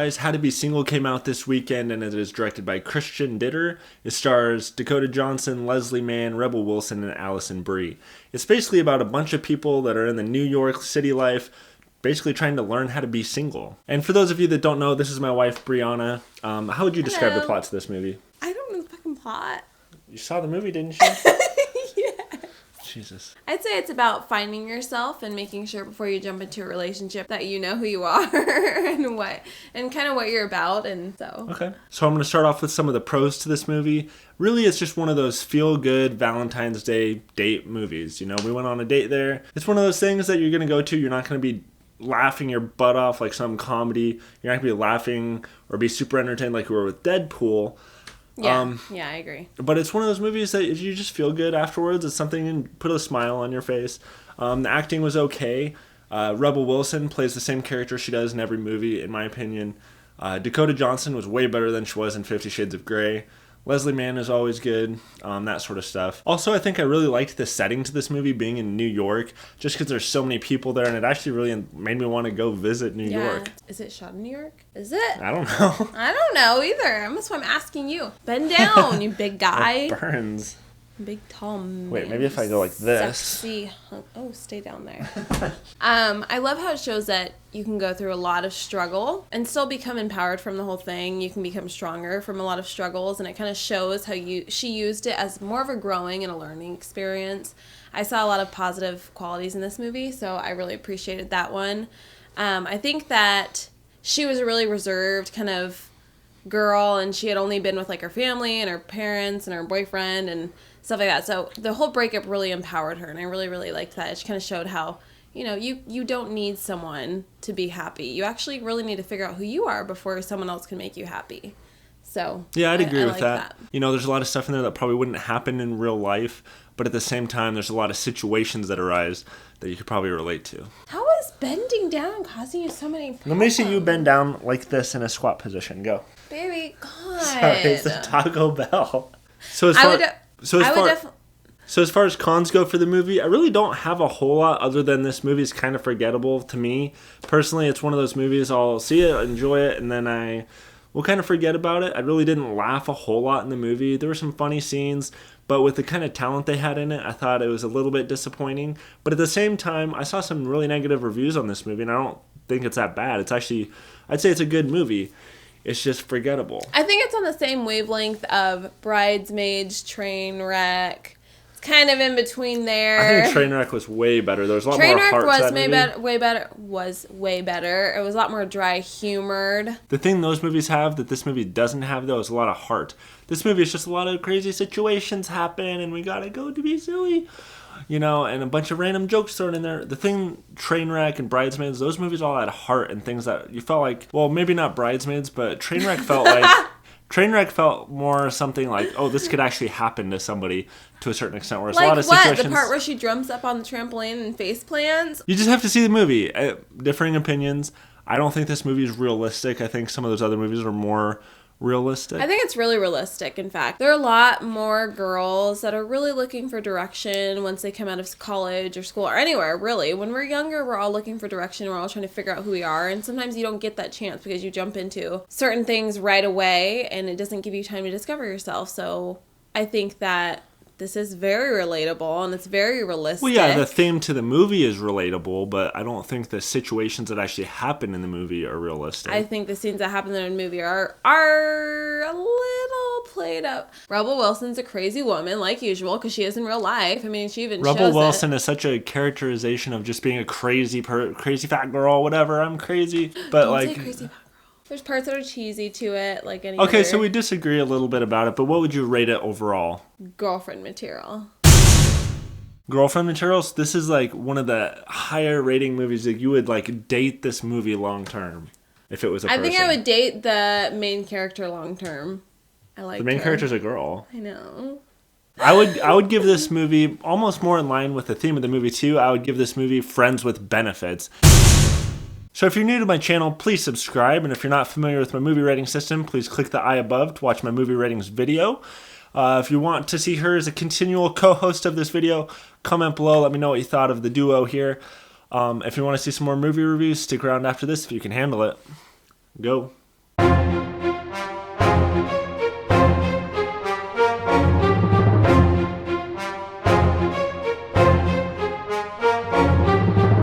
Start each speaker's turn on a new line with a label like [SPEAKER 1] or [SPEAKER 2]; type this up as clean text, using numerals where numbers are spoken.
[SPEAKER 1] guys. How to Be Single came out this weekend, and it is directed by Ditter. It stars Dakota Johnson, Leslie Mann, Rebel Wilson, and Alison Brie. It's basically about a bunch of people that are in the New York City life, basically trying to learn how to be single. And for those of you that don't know, this is my wife, Brianna. How would you describe the plot to this movie?
[SPEAKER 2] I don't know the fucking plot.
[SPEAKER 1] You saw the movie, didn't you? Jesus.
[SPEAKER 2] I'd say it's about finding yourself and making sure before you jump into a relationship that you know who you are and kind of what you're about, and so.
[SPEAKER 1] Okay. So I'm going to start off with some of the pros to this movie. Really, it's just one of those feel-good Valentine's Day date movies. You know, we went on a date there. It's one of those things that you're going to go to. You're not going to be laughing your butt off like some comedy. You're not going to be laughing or be super entertained like we were with Deadpool.
[SPEAKER 2] Yeah, I agree.
[SPEAKER 1] But it's one of those movies that if you just feel good afterwards, it's something and put a smile on your face. The acting was okay. Rebel Wilson plays the same character she does in every movie, in my opinion. Dakota Johnson was way better than she was in 50 Shades of Grey. Leslie Mann is always good, that sort of stuff. Also, I think I really liked the setting to this movie being in New York, just because there's so many people there, and it actually really made me want to go visit New York.
[SPEAKER 2] Is it shot in New York? Is it?
[SPEAKER 1] I don't know.
[SPEAKER 2] I don't know either. That's why I'm asking you. Bend down, you big guy.
[SPEAKER 1] It burns.
[SPEAKER 2] Big tall man.
[SPEAKER 1] Wait, maybe if I go like this.
[SPEAKER 2] Sexy. Oh, stay down there. I love how it shows that you can go through a lot of struggle and still become empowered from the whole thing. You can become stronger from a lot of struggles, and it kind of shows how she used it as more of a growing and a learning experience. I saw a lot of positive qualities in this movie, so I really appreciated that one. I think that she was a really reserved kind of girl, and she had only been with like her family and her parents and her boyfriend and stuff like that. So the whole breakup really empowered her, and I really, really liked that. It kind of showed how, you know, you don't need someone to be happy. You actually really need to figure out who you are before someone else can make you happy. So
[SPEAKER 1] yeah, I'd agree with that. You know, there's a lot of stuff in there that probably wouldn't happen in real life, but at the same time, there's a lot of situations that arise that you could probably relate to.
[SPEAKER 2] How is bending down causing you so many problems?
[SPEAKER 1] Let me see you bend down like this in a squat position. Go.
[SPEAKER 2] Baby, God.
[SPEAKER 1] Sorry, it's the Taco Bell. So as far as cons go for the movie, I really don't have a whole lot other than this movie is kind of forgettable to me. Personally, it's one of those movies I'll see it, enjoy it, and then I will kind of forget about it. I really didn't laugh a whole lot in the movie. There were some funny scenes, but with the kind of talent they had in it, I thought it was a little bit disappointing. But at the same time, I saw some really negative reviews on this movie, and I don't think it's that bad. It's actually, I'd say it's a good movie. It's just forgettable.
[SPEAKER 2] I think it's on the same wavelength of Bridesmaids, Trainwreck. It's kind of in between there.
[SPEAKER 1] I think Trainwreck was way better. There was a lot more heart to that movie.
[SPEAKER 2] Was way better. It was a lot more dry humored.
[SPEAKER 1] The thing those movies have that this movie doesn't have, though, is a lot of heart. This movie is just a lot of crazy situations happen, and we gotta go to be silly. You know, and a bunch of random jokes thrown in there. The thing, Trainwreck and Bridesmaids, those movies all had heart and things that you felt like, well, maybe not Bridesmaids, but Trainwreck felt like, Trainwreck felt more something like, oh, this could actually happen to somebody to a certain extent. Whereas
[SPEAKER 2] like
[SPEAKER 1] a lot of
[SPEAKER 2] what?
[SPEAKER 1] situations,
[SPEAKER 2] The part where she jumps up on the trampoline and face plants?
[SPEAKER 1] You just have to see the movie. Differing opinions. I don't think this movie is realistic. I think some of those other movies are more realistic.
[SPEAKER 2] I think it's really realistic, in fact. There are a lot more girls that are really looking for direction once they come out of college or school or anywhere, really. When we're younger, we're all looking for direction. We're all trying to figure out who we are, and sometimes you don't get that chance because you jump into certain things right away, and it doesn't give you time to discover yourself. So I think that this is very relatable, and it's very realistic.
[SPEAKER 1] Well, yeah, the theme to the movie is relatable, but I don't think the situations that actually happen in the movie are realistic.
[SPEAKER 2] I think the scenes that happen in the movie are a little played up. Rebel Wilson's a crazy woman, like usual, because she is in real life. I mean, she even shows it.
[SPEAKER 1] Rebel Wilson is such a characterization of just being a crazy fat girl, whatever. I'm crazy, but
[SPEAKER 2] Don't say crazy fat girl. There's parts that are cheesy to it, like any
[SPEAKER 1] Okay,
[SPEAKER 2] other
[SPEAKER 1] so we disagree a little bit about it, but what would you rate it overall?
[SPEAKER 2] girlfriend material.
[SPEAKER 1] Girlfriend materials, this is like one of the higher rating movies that you would like date this movie long term if it was a person.
[SPEAKER 2] I think I would date the main character long term. I like
[SPEAKER 1] the main character's a girl.
[SPEAKER 2] I know.
[SPEAKER 1] I would give this movie almost more in line with the theme of the movie too. I would give this movie Friends with Benefits. So if you're new to my channel, please subscribe. And if you're not familiar with my movie rating system, please click the I above to watch my movie ratings video. If you want to see her as a continual co-host of this video, comment below. Let me know what you thought of the duo here. If you want to see some more movie reviews, stick around after this if you can handle it. Go.
[SPEAKER 2] Bye.